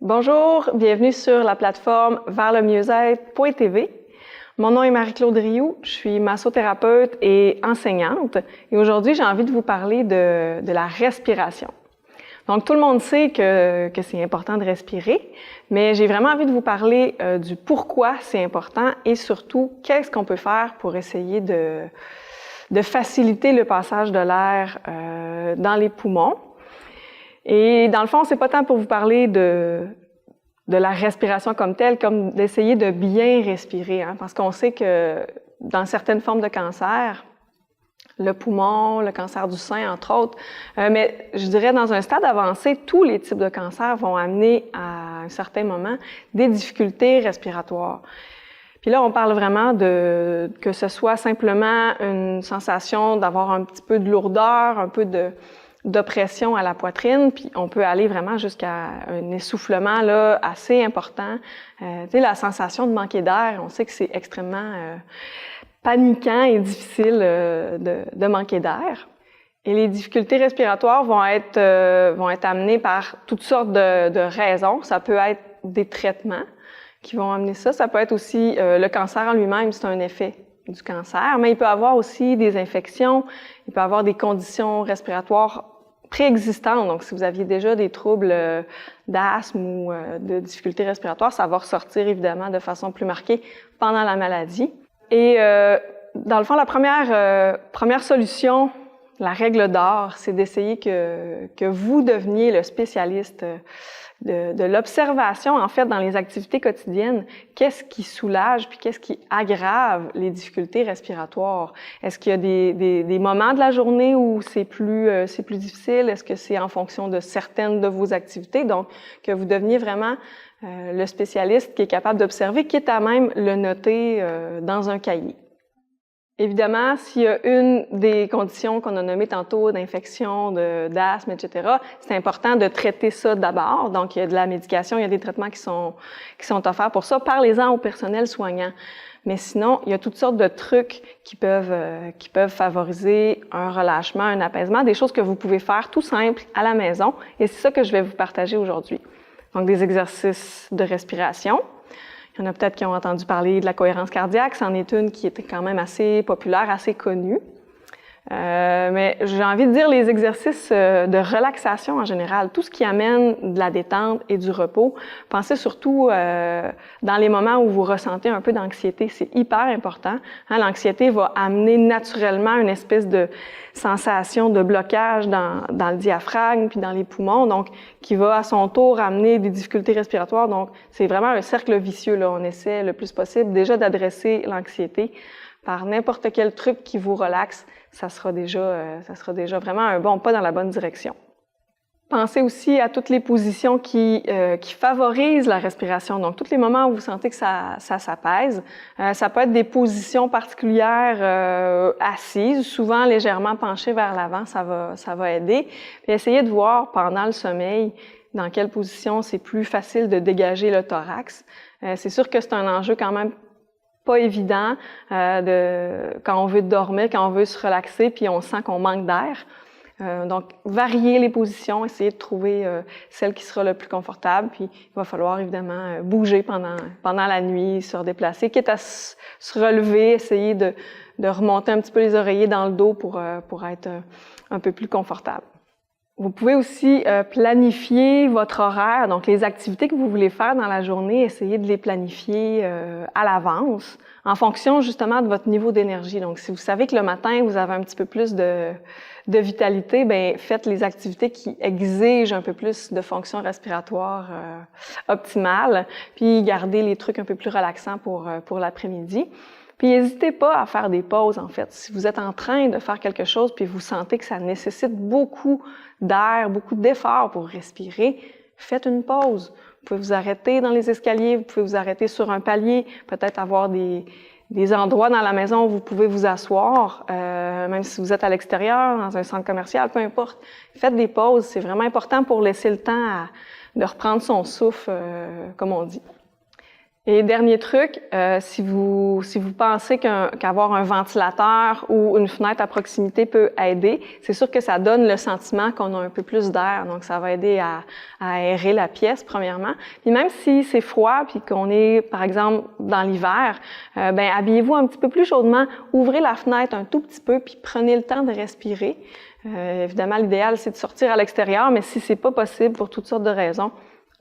Bonjour, bienvenue sur la plateforme vers le mieux-être.tv. Mon nom est Marie-Claude Rioux, je suis massothérapeute et enseignante et aujourd'hui j'ai envie de vous parler de la respiration. Donc tout le monde sait que c'est important de respirer, mais j'ai vraiment envie de vous parler du pourquoi c'est important et surtout qu'est-ce qu'on peut faire pour essayer de faciliter le passage de l'air dans les poumons. Et dans le fond, c'est pas tant pour vous parler de la respiration comme telle, comme d'essayer de bien respirer, hein, parce qu'on sait que dans certaines formes de cancer, le poumon, le cancer du sein, entre autres, mais je dirais dans un stade avancé, tous les types de cancers vont amener à un certain moment des difficultés respiratoires. Puis là, on parle vraiment que ce soit simplement une sensation d'avoir un petit peu de lourdeur, un peu d'oppression à la poitrine, puis on peut aller vraiment jusqu'à un essoufflement là assez important. Tu sais, la sensation de manquer d'air, on sait que c'est extrêmement paniquant et difficile de manquer d'air. Et les difficultés respiratoires vont être amenées par toutes sortes de raisons. Ça peut être des traitements qui vont amener ça. Ça peut être aussi le cancer en lui-même, c'est un effet du cancer, mais il peut avoir aussi des infections, il peut avoir des conditions respiratoires préexistantes. Donc, si vous aviez déjà des troubles d'asthme ou de difficultés respiratoires, ça va ressortir évidemment de façon plus marquée pendant la maladie. Et dans le fond, la première solution, la règle d'or, c'est d'essayer que vous deveniez le spécialiste de l'observation, en fait, dans les activités quotidiennes. Qu'est-ce qui soulage puis qu'est-ce qui aggrave les difficultés respiratoires? Est-ce qu'il y a des moments de la journée où c'est plus difficile? Est-ce que c'est en fonction de certaines de vos activités? Donc, que vous deveniez vraiment le spécialiste qui est capable d'observer, quitte à même le noter dans un cahier. Évidemment, s'il y a une des conditions qu'on a nommées tantôt, d'infection, d'asthme, etc., c'est important de traiter ça d'abord. Donc, il y a de la médication, il y a des traitements qui sont offerts pour ça. Parlez-en au personnel soignant. Mais sinon, il y a toutes sortes de trucs qui peuvent favoriser un relâchement, un apaisement, des choses que vous pouvez faire tout simple à la maison. Et c'est ça que je vais vous partager aujourd'hui. Donc, des exercices de respiration. Il y en a peut-être qui ont entendu parler de la cohérence cardiaque. C'en est une qui était quand même assez populaire, assez connue. Mais j'ai envie de dire les exercices de relaxation en général, tout ce qui amène de la détente et du repos. Pensez surtout dans les moments où vous ressentez un peu d'anxiété, c'est hyper important. Hein, l'anxiété va amener naturellement une espèce de sensation de blocage dans le diaphragme puis dans les poumons, donc qui va à son tour amener des difficultés respiratoires. Donc c'est vraiment un cercle vicieux là. On essaie le plus possible déjà d'adresser l'anxiété par n'importe quel truc qui vous relaxe, ça sera déjà vraiment un bon pas dans la bonne direction. Pensez aussi à toutes les positions qui favorisent la respiration. Donc, tous les moments où vous sentez que ça s'apaise. Ça peut être des positions particulières assises, souvent légèrement penchées vers l'avant, ça va aider. Puis essayez de voir pendant le sommeil dans quelle position c'est plus facile de dégager le thorax. C'est sûr que c'est un enjeu quand même pas évident quand on veut dormir, quand on veut se relaxer, puis on sent qu'on manque d'air. Donc, varier les positions, essayer de trouver celle qui sera le plus confortable, puis il va falloir évidemment bouger pendant la nuit, se redéplacer, quitte à se relever, essayer de remonter un petit peu les oreillers dans le dos pour être un peu plus confortable. Vous pouvez aussi planifier votre horaire, donc les activités que vous voulez faire dans la journée, essayez de les planifier à l'avance, en fonction justement de votre niveau d'énergie. Donc, si vous savez que le matin, vous avez un petit peu plus de vitalité, bien, faites les activités qui exigent un peu plus de fonction respiratoire optimale, puis gardez les trucs un peu plus relaxants pour l'après-midi. Puis n'hésitez pas à faire des pauses, en fait. Si vous êtes en train de faire quelque chose puis vous sentez que ça nécessite beaucoup d'air, beaucoup d'efforts pour respirer, faites une pause. Vous pouvez vous arrêter dans les escaliers, vous pouvez vous arrêter sur un palier, peut-être avoir des endroits dans la maison où vous pouvez vous asseoir, même si vous êtes à l'extérieur, dans un centre commercial, peu importe. Faites des pauses, c'est vraiment important pour laisser le temps de reprendre son souffle, comme on dit. Et dernier truc, si vous pensez qu'avoir un ventilateur ou une fenêtre à proximité peut aider, c'est sûr que ça donne le sentiment qu'on a un peu plus d'air, donc ça va aider à aérer la pièce premièrement. Puis même si c'est froid puis qu'on est par exemple dans l'hiver, ben habillez-vous un petit peu plus chaudement, ouvrez la fenêtre un tout petit peu puis prenez le temps de respirer. Évidemment, l'idéal c'est de sortir à l'extérieur, mais si c'est pas possible pour toutes sortes de raisons,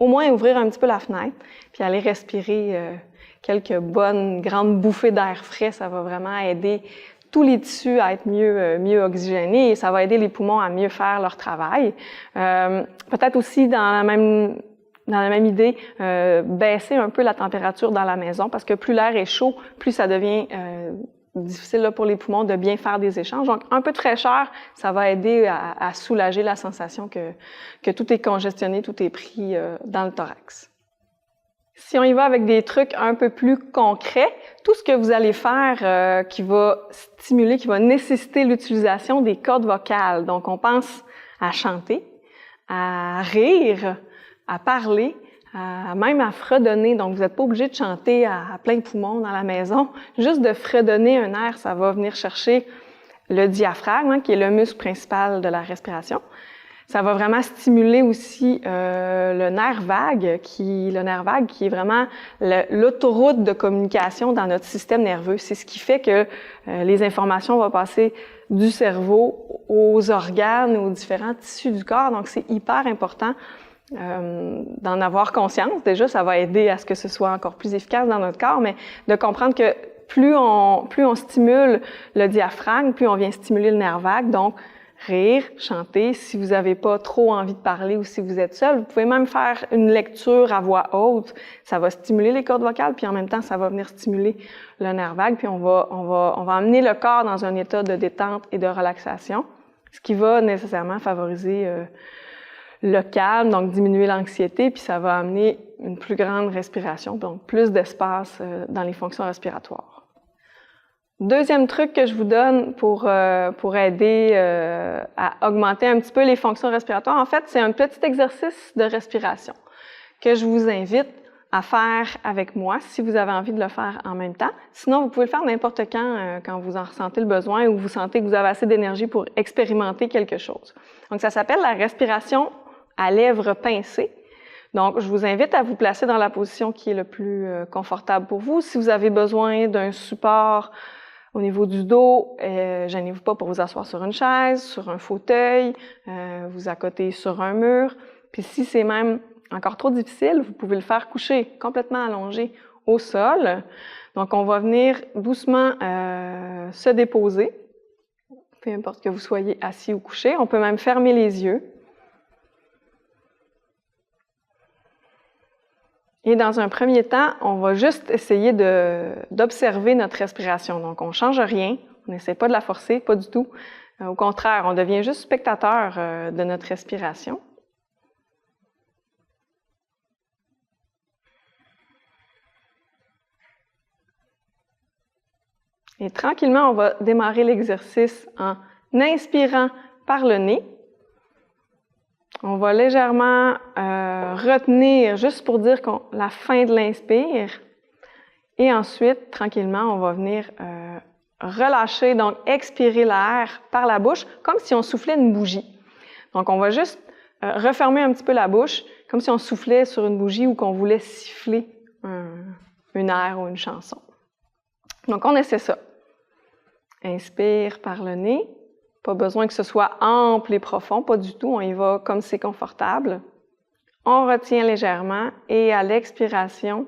au moins ouvrir un petit peu la fenêtre, puis aller respirer quelques bonnes grandes bouffées d'air frais, ça va vraiment aider tous les tissus à être mieux oxygénés et ça va aider les poumons à mieux faire leur travail. Peut-être aussi dans la même idée, baisser un peu la température dans la maison parce que plus l'air est chaud, plus ça devient difficile là, pour les poumons de bien faire des échanges. Donc, un peu de fraîcheur, ça va aider à soulager la sensation que tout est congestionné, tout est pris dans le thorax. Si on y va avec des trucs un peu plus concrets, tout ce que vous allez faire qui va stimuler, qui va nécessiter l'utilisation des cordes vocales. Donc, on pense à chanter, à rire, à parler, même à fredonner. Donc, vous n'êtes pas obligé de chanter à plein poumon dans la maison. Juste de fredonner un air, ça va venir chercher le diaphragme, qui est le muscle principal de la respiration. Ça va vraiment stimuler aussi le nerf vague, qui est vraiment l'autoroute de communication dans notre système nerveux. C'est ce qui fait que les informations vont passer du cerveau aux organes, aux différents tissus du corps. Donc, c'est hyper important d'en avoir conscience. Déjà, ça va aider à ce que ce soit encore plus efficace dans notre corps, mais de comprendre que plus on stimule le diaphragme, plus on vient stimuler le nerf vague. Donc, rire, chanter. Si vous n'avez pas trop envie de parler ou si vous êtes seul, vous pouvez même faire une lecture à voix haute. Ça va stimuler les cordes vocales, puis en même temps, ça va venir stimuler le nerf vague, puis on va amener le corps dans un état de détente et de relaxation, ce qui va nécessairement favoriser le calme, donc diminuer l'anxiété, puis ça va amener une plus grande respiration, donc plus d'espace dans les fonctions respiratoires. Deuxième truc que je vous donne pour aider à augmenter un petit peu les fonctions respiratoires, en fait, c'est un petit exercice de respiration que je vous invite à faire avec moi si vous avez envie de le faire en même temps. Sinon, vous pouvez le faire n'importe quand vous en ressentez le besoin ou vous sentez que vous avez assez d'énergie pour expérimenter quelque chose. Donc, ça s'appelle la respiration à lèvres pincées. Donc, je vous invite à vous placer dans la position qui est le plus confortable pour vous. Si vous avez besoin d'un support au niveau du dos, gênez-vous pas pour vous asseoir sur une chaise, sur un fauteuil, vous accoter sur un mur. Puis si c'est même encore trop difficile, vous pouvez le faire coucher complètement allongé au sol. Donc, on va venir doucement se déposer, peu importe que vous soyez assis ou couché. On peut même fermer les yeux. Et dans un premier temps, on va juste essayer d'observer notre respiration. Donc, on ne change rien, on n'essaie pas de la forcer, pas du tout. Au contraire, on devient juste spectateur de notre respiration. Et tranquillement, on va démarrer l'exercice en inspirant par le nez. On va légèrement retenir juste pour dire la fin de l'inspire. Et ensuite, tranquillement, on va venir relâcher, donc expirer l'air par la bouche, comme si on soufflait une bougie. Donc, on va juste refermer un petit peu la bouche, comme si on soufflait sur une bougie ou qu'on voulait siffler un air ou une chanson. Donc, on essaie ça. Inspire par le nez. Pas besoin que ce soit ample et profond, pas du tout. On y va comme c'est confortable. On retient légèrement et à l'expiration,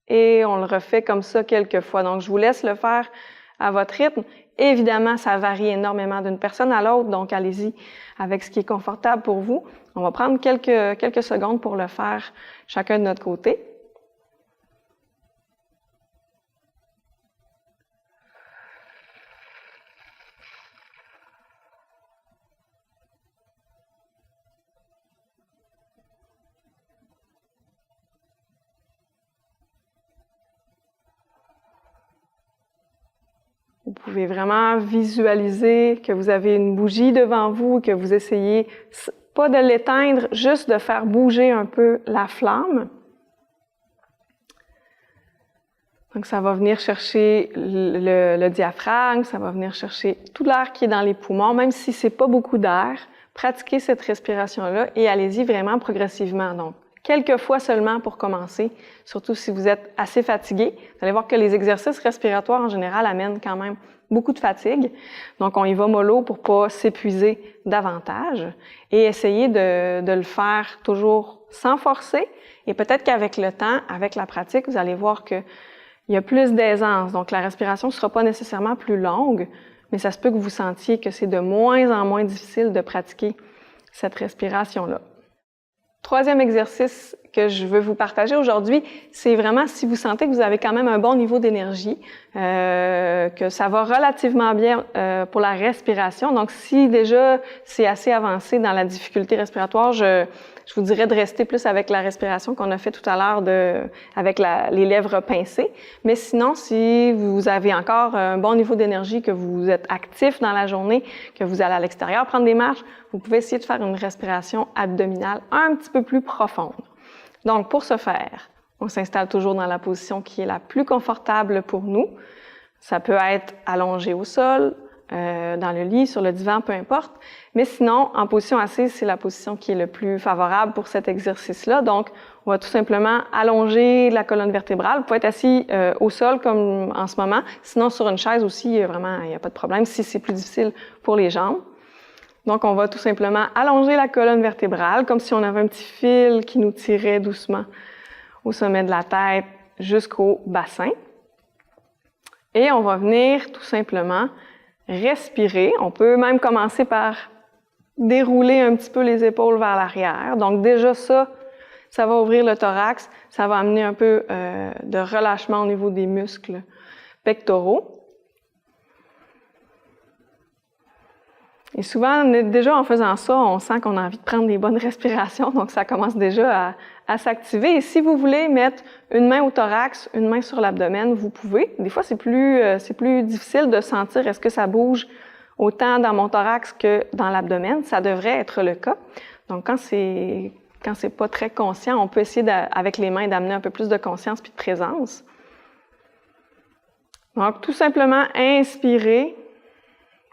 et on le refait comme ça quelques fois. Donc, je vous laisse le faire à votre rythme. Évidemment, ça varie énormément d'une personne à l'autre, donc allez-y avec ce qui est confortable pour vous. On va prendre quelques secondes pour le faire chacun de notre côté. Vous pouvez vraiment visualiser que vous avez une bougie devant vous, que vous essayez Pas de l'éteindre, juste de faire bouger un peu la flamme. Donc, ça va venir chercher le diaphragme, ça va venir chercher tout l'air qui est dans les poumons, même si c'est pas beaucoup d'air. Pratiquez cette respiration-là et allez-y vraiment progressivement. Donc, quelques fois seulement pour commencer, surtout si vous êtes assez fatigué. Vous allez voir que les exercices respiratoires en général amènent quand même beaucoup de fatigue. Donc, on y va mollo pour pas s'épuiser davantage et essayez de le faire toujours sans forcer. Et peut-être qu'avec le temps, avec la pratique, vous allez voir que il y a plus d'aisance. Donc, la respiration ne sera pas nécessairement plus longue, mais ça se peut que vous sentiez que c'est de moins en moins difficile de pratiquer cette respiration-là. Troisième exercice que je veux vous partager aujourd'hui, c'est vraiment si vous sentez que vous avez quand même un bon niveau d'énergie, que ça va relativement bien pour la respiration. Donc, si déjà c'est assez avancé dans la difficulté respiratoire, je vous dirais de rester plus avec la respiration qu'on a fait tout à l'heure avec les lèvres pincées. Mais sinon, si vous avez encore un bon niveau d'énergie, que vous êtes actif dans la journée, que vous allez à l'extérieur prendre des marches, vous pouvez essayer de faire une respiration abdominale un petit peu plus profonde. Donc, pour ce faire, on s'installe toujours dans la position qui est la plus confortable pour nous. Ça peut être allongé au sol, dans le lit, sur le divan, peu importe. Mais sinon, en position assise, c'est la position qui est le plus favorable pour cet exercice-là. Donc, on va tout simplement allonger la colonne vertébrale. Vous pouvez être assis au sol comme en ce moment. Sinon, sur une chaise aussi, vraiment, il n'y a pas de problème si c'est plus difficile pour les jambes. Donc, on va tout simplement allonger la colonne vertébrale comme si on avait un petit fil qui nous tirait doucement au sommet de la tête jusqu'au bassin. Et on va venir tout simplement respirer. On peut même commencer par dérouler un petit peu les épaules vers l'arrière. Donc déjà ça va ouvrir le thorax, ça va amener un peu de relâchement au niveau des muscles pectoraux. Et souvent, déjà en faisant ça, on sent qu'on a envie de prendre des bonnes respirations, donc ça commence déjà à s'activer. Et si vous voulez mettre une main au thorax, une main sur l'abdomen, vous pouvez. Des fois, c'est plus difficile de sentir est-ce que ça bouge autant dans mon thorax que dans l'abdomen. Ça devrait être le cas. Donc, quand c'est pas très conscient, on peut essayer avec les mains d'amener un peu plus de conscience puis de présence. Donc, tout simplement inspirer.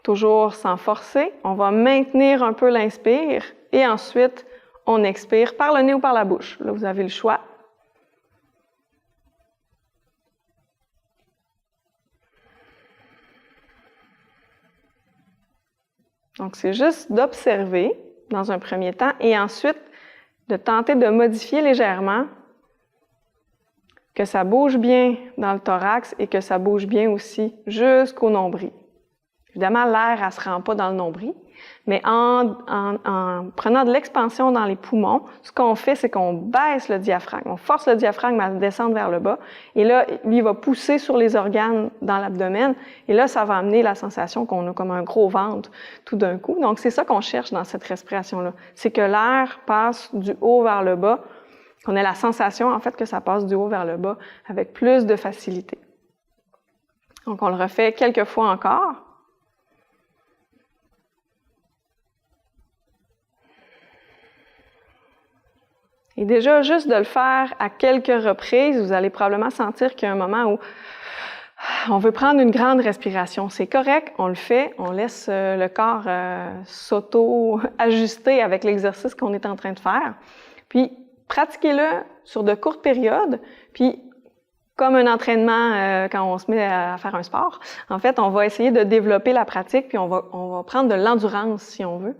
Toujours sans forcer, on va maintenir un peu l'inspire et ensuite on expire par le nez ou par la bouche. Là, vous avez le choix. Donc, c'est juste d'observer dans un premier temps et ensuite de tenter de modifier légèrement, que ça bouge bien dans le thorax et que ça bouge bien aussi jusqu'au nombril. Évidemment, l'air, elle ne se rend pas dans le nombril, mais en prenant de l'expansion dans les poumons, ce qu'on fait, c'est qu'on baisse le diaphragme. On force le diaphragme à descendre vers le bas. Et là, lui, il va pousser sur les organes dans l'abdomen. Et là, ça va amener la sensation qu'on a comme un gros ventre tout d'un coup. Donc, c'est ça qu'on cherche dans cette respiration-là. C'est que l'air passe du haut vers le bas, qu'on ait la sensation, en fait, que ça passe du haut vers le bas avec plus de facilité. Donc, on le refait quelques fois encore. Et déjà, juste de le faire à quelques reprises, vous allez probablement sentir qu'il y a un moment où on veut prendre une grande respiration. C'est correct, on le fait, on laisse le corps s'auto-ajuster avec l'exercice qu'on est en train de faire. Puis, pratiquez-le sur de courtes périodes, puis comme un entraînement quand on se met à faire un sport. En fait, on va essayer de développer la pratique, puis on va prendre de l'endurance, si on veut.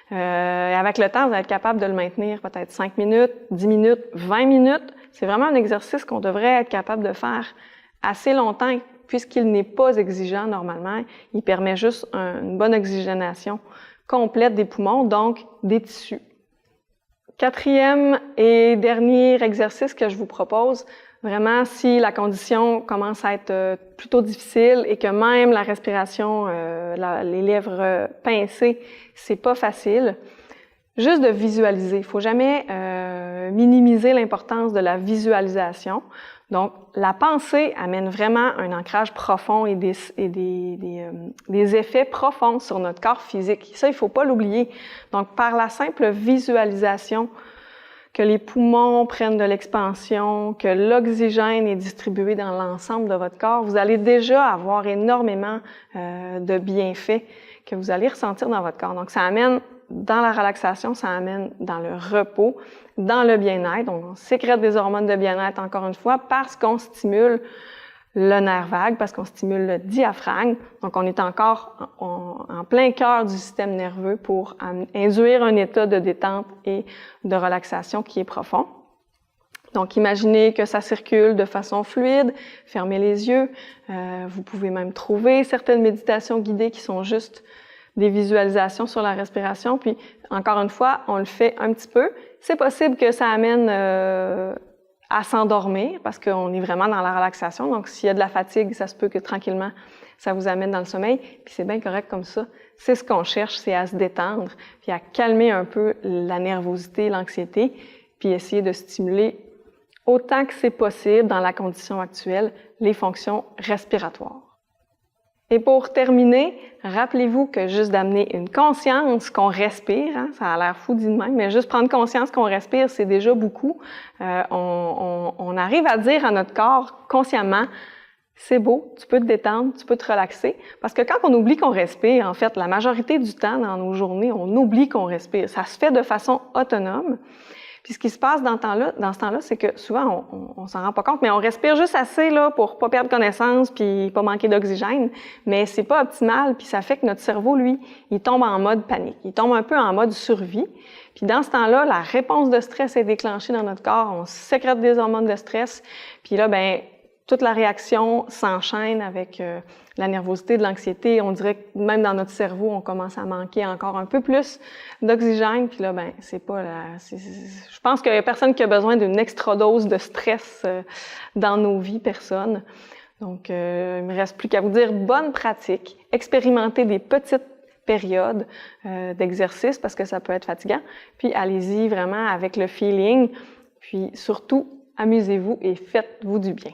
Et avec le temps, vous allez être capable de le maintenir peut-être 5 minutes, 10 minutes, 20 minutes. C'est vraiment un exercice qu'on devrait être capable de faire assez longtemps, puisqu'il n'est pas exigeant normalement. Il permet juste une bonne oxygénation complète des poumons, donc des tissus. Quatrième et dernier exercice que je vous propose, vraiment, si la condition commence à être plutôt difficile et que même la respiration, les lèvres pincées, c'est pas facile, juste de visualiser. Il faut jamais minimiser l'importance de la visualisation. Donc, la pensée amène vraiment un ancrage profond et des effets profonds sur notre corps physique. Ça, il ne faut pas l'oublier. Donc, par la simple visualisation que les poumons prennent de l'expansion, que l'oxygène est distribué dans l'ensemble de votre corps, vous allez déjà avoir énormément de bienfaits que vous allez ressentir dans votre corps. Donc, ça amène dans la relaxation, ça amène dans le repos, dans le bien-être. Donc, on sécrète des hormones de bien-être, encore une fois, parce qu'on stimule le nerf vague, parce qu'on stimule le diaphragme. Donc, on est encore en plein cœur du système nerveux pour induire un état de détente et de relaxation qui est profond. Donc, imaginez que ça circule de façon fluide, fermez les yeux. Vous pouvez même trouver certaines méditations guidées qui sont juste des visualisations sur la respiration. Puis, encore une fois, on le fait un petit peu. C'est possible que ça amène à s'endormir parce qu'on est vraiment dans la relaxation. Donc, s'il y a de la fatigue, ça se peut que tranquillement, ça vous amène dans le sommeil. Puis, c'est bien correct comme ça. C'est ce qu'on cherche, c'est à se détendre, puis à calmer un peu la nervosité, l'anxiété, puis essayer de stimuler autant que c'est possible dans la condition actuelle les fonctions respiratoires. Et pour terminer, rappelez-vous que juste d'amener une conscience qu'on respire, hein, ça a l'air fou dit de même, mais juste prendre conscience qu'on respire, c'est déjà beaucoup. On arrive à dire à notre corps consciemment, c'est beau, tu peux te détendre, tu peux te relaxer. Parce que quand on oublie qu'on respire, en fait, la majorité du temps dans nos journées, on oublie qu'on respire. Ça se fait de façon autonome. Puis ce qui se passe dans ce temps-là, c'est que souvent, on s'en rend pas compte, mais on respire juste assez là pour pas perdre connaissance puis pas manquer d'oxygène, mais c'est pas optimal, puis ça fait que notre cerveau, lui, il tombe en mode panique. Il tombe un peu en mode survie. Puis dans ce temps-là, la réponse de stress est déclenchée dans notre corps, on sécrète des hormones de stress, puis là, ben toute la réaction s'enchaîne avec la nervosité, de l'anxiété. On dirait que même dans notre cerveau, on commence à manquer encore un peu plus d'oxygène. Puis là, ben, c'est pas je pense qu'il y a personne qui a besoin d'une extra dose de stress dans nos vies, personne. Donc, il me reste plus qu'à vous dire bonne pratique. Expérimentez des petites périodes d'exercice parce que ça peut être fatigant. Puis allez-y vraiment avec le feeling. Puis surtout, amusez-vous et faites-vous du bien.